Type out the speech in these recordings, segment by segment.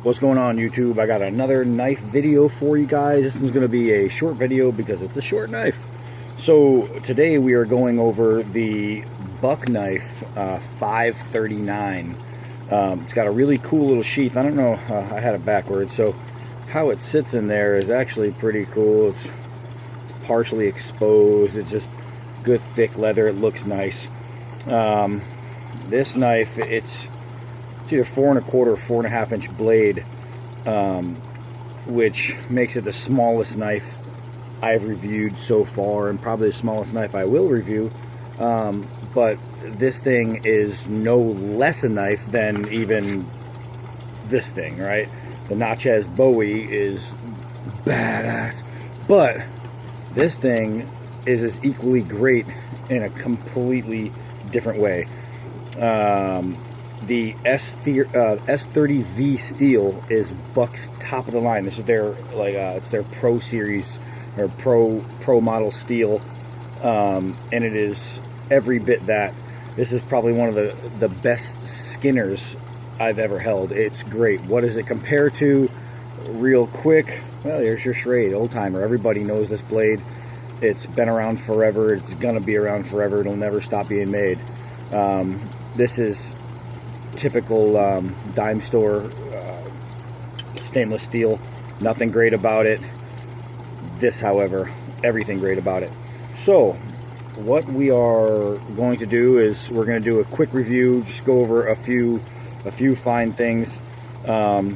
What's going on, YouTube? I got another knife video for you guys. This one's going to be a short video because it's a short knife. So today we are going over the Buck Knife 539. It's got a really cool little sheath. I don't know, I had it backwards, so how it sits in there is actually pretty cool. It's partially exposed. It's just good thick leather. It looks nice. This knife, it's either 4 1/4 or 4 1/2 inch blade, which makes it the smallest knife I've reviewed so far, and probably the smallest knife I will review. But this thing is no less a knife than even this thing, right? The Natchez Bowie is badass, but this thing is as equally great in a completely different way. The S30V steel is Buck's top of the line. This is their it's their Pro Series or Pro model steel, and it is every bit that. This is probably one of the best skinners I've ever held. It's great. What does it compare to? Real quick, well, here's your Schrade, old timer. Everybody knows this blade. It's been around forever. It's gonna be around forever. It'll never stop being made. This is typical dime store stainless steel. Nothing great about it. This, however, everything great about it. So what we are going to do is we're going to do a quick review, just go over a few fine things, and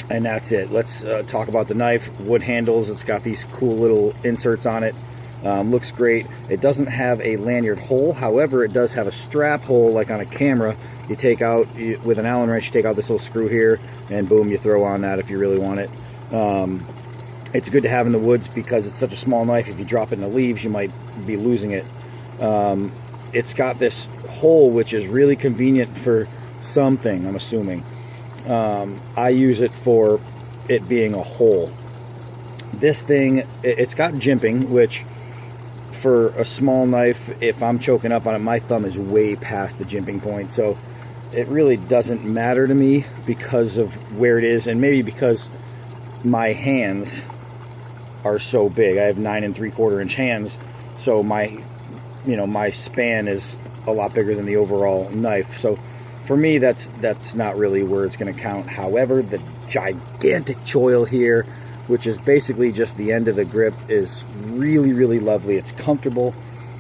that's it. Let's talk about the knife. Wood handles. It's got these cool little inserts on it. Looks great. It doesn't have a lanyard hole, however it does have a strap hole like on a camera. You take out, with an Allen wrench, you take out this little screw here, and boom, you throw on that if you really want it. It's good to have in the woods because it's such a small knife. If you drop it in the leaves, you might be losing it. It's got this hole, which is really convenient for something, I'm assuming. I use it for it being a hole. This thing, it's got jimping, which for a small knife, if I'm choking up on it, my thumb is way past the jimping point, so it really doesn't matter to me because of where it is, and maybe because my hands are so big. I have 9 3/4 inch hands, so my span is a lot bigger than the overall knife. So for me, that's not really where it's going to count. However, the gigantic choil here, which is basically just the end of the grip, is really, really lovely. It's comfortable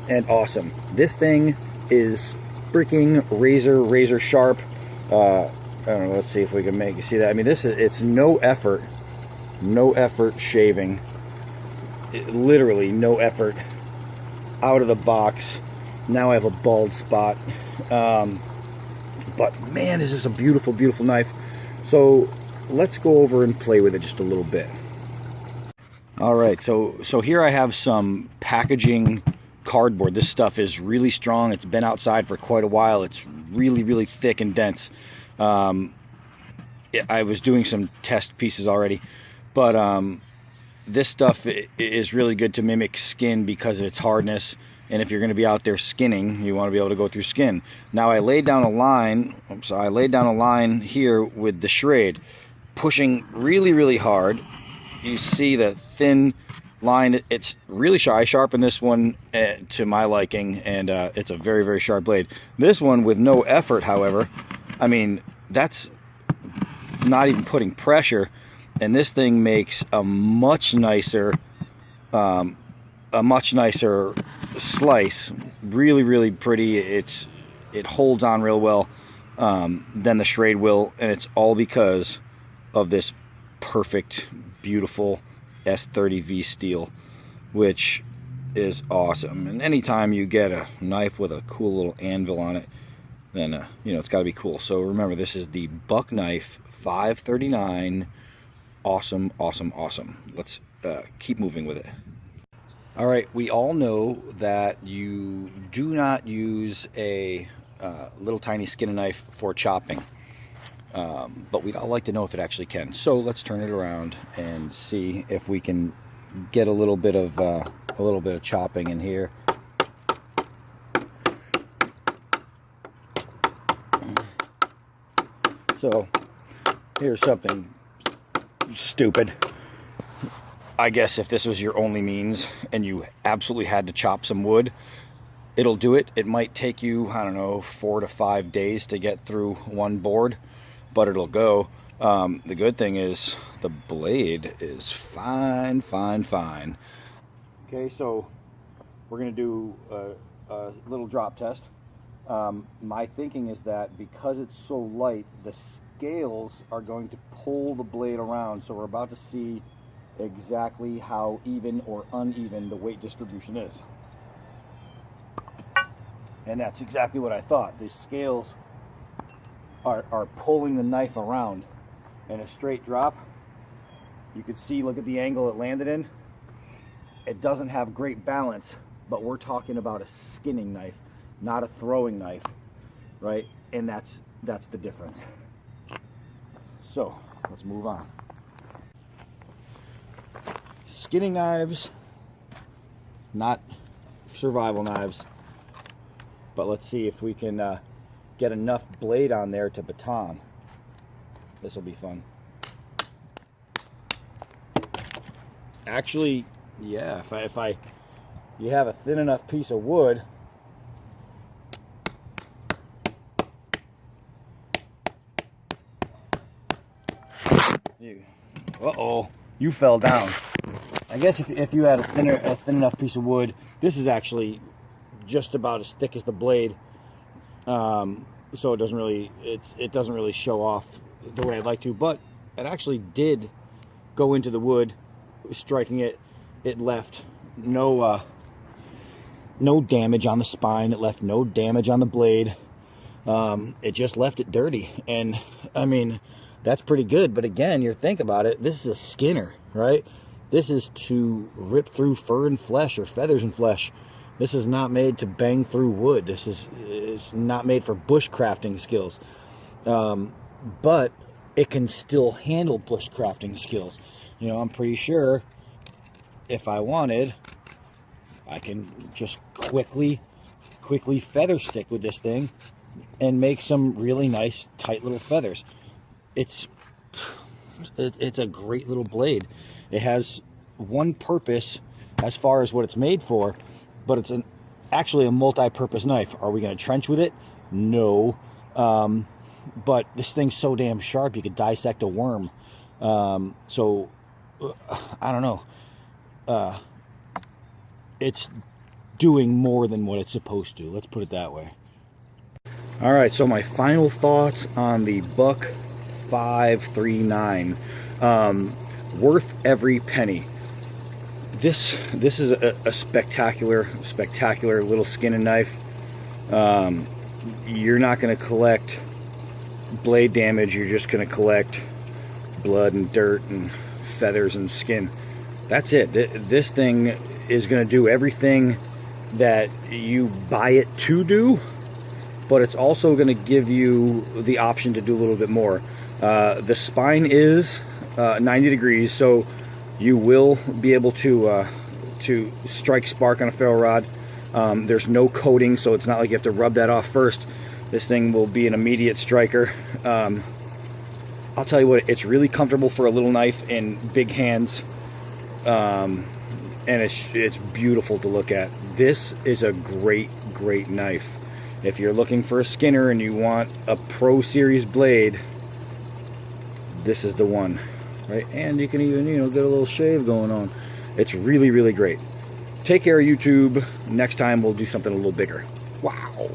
and awesome. This thing is freaking razor sharp. I don't know, let's see if we can make you see that. I mean, it's no effort shaving. Literally no effort. Out of the box. Now I have a bald spot. But man, is this a beautiful, beautiful knife. So let's go over and play with it just a little bit. Alright, so here I have some packaging cardboard. This stuff is really strong. It's been outside for quite a while. It's really, really thick and dense. I was doing some test pieces already, but this stuff is really good to mimic skin because of its hardness. And if you're going to be out there skinning, you want to be able to go through skin. Now I laid down a line. I laid down a line here with the Schrade, pushing really, really hard. You see the thin line. It's really sharp. I sharpened this one to my liking, and it's a very, very sharp blade. This one with no effort, however, I mean, that's not even putting pressure, and this thing makes a much nicer slice. Really, really pretty. It holds on real well than the Schrade will, and it's all because of this perfect, beautiful S30V steel, which is awesome. And anytime you get a knife with a cool little anvil on it, then it's got to be cool. So remember, this is the Buck Knife 539. Awesome, awesome, awesome. Let's keep moving with it. All right, we all know that you do not use a little tiny skinner knife for chopping, but we'd all like to know if it actually can. So let's turn it around and see if we can get a little bit of chopping in here. So Here's something stupid. I guess if this was your only means and you absolutely had to chop some wood, it'll do it. It might take you, I don't know, 4 to 5 days to get through one board, but it'll go. The good thing is the blade is fine, fine, fine. Okay, so we're gonna do a little drop test. My thinking is that because it's so light, the scales are going to pull the blade around, so we're about to see exactly how even or uneven the weight distribution is. And that's exactly what I thought. The scales are pulling the knife around. In a straight drop, you could see, look at the angle it landed in. It doesn't have great balance, but we're talking about a skinning knife, not a throwing knife, right? And that's the difference. So let's move on. Skinning knives, not survival knives, but let's see if we can get enough blade on there to baton. This will be fun. Actually, yeah, if you have a thin enough piece of wood, uh-oh, you fell down. I guess if you had a thin enough piece of wood, this is actually just about as thick as the blade, so it doesn't really show off the way I'd like to, but it actually did go into the wood. Striking it, it left no damage on the spine. It left no damage on the blade. It just left it dirty, and I mean, that's pretty good. But again, you think about it, this is a skinner, right? This is to rip through fur and flesh, or feathers and flesh. This is not made to bang through wood. This is not made for bushcrafting skills. But it can still handle bushcrafting skills. You know, I'm pretty sure if I wanted, I can just quickly feather stick with this thing and make some really nice tight little feathers. It's a great little blade. It has one purpose as far as what it's made for, but it's actually a multi-purpose knife. Are we going to trench with it? No. But this thing's so damn sharp, you could dissect a worm. So, I don't know. It's doing more than what it's supposed to. Let's put it that way. All right, so my final thoughts on the Buck 539. Worth every penny. This is a spectacular little skinning knife. You're not going to collect blade damage. You're just going to collect blood and dirt and feathers and skin. That's it. This thing is going to do everything that you buy it to do, but it's also going to give you the option to do a little bit more. The spine is 90 degrees, so you will be able to strike spark on a ferro rod. There's no coating, so it's not like you have to rub that off first. This thing will be an immediate striker. I'll tell you what, it's really comfortable for a little knife in big hands, and it's beautiful to look at. This is a great knife. If you're looking for a skinner and you want a Pro Series blade, this is the one, right? And you can even, get a little shave going on. It's really great. Take care, YouTube. Next time we'll do something a little bigger. Wow.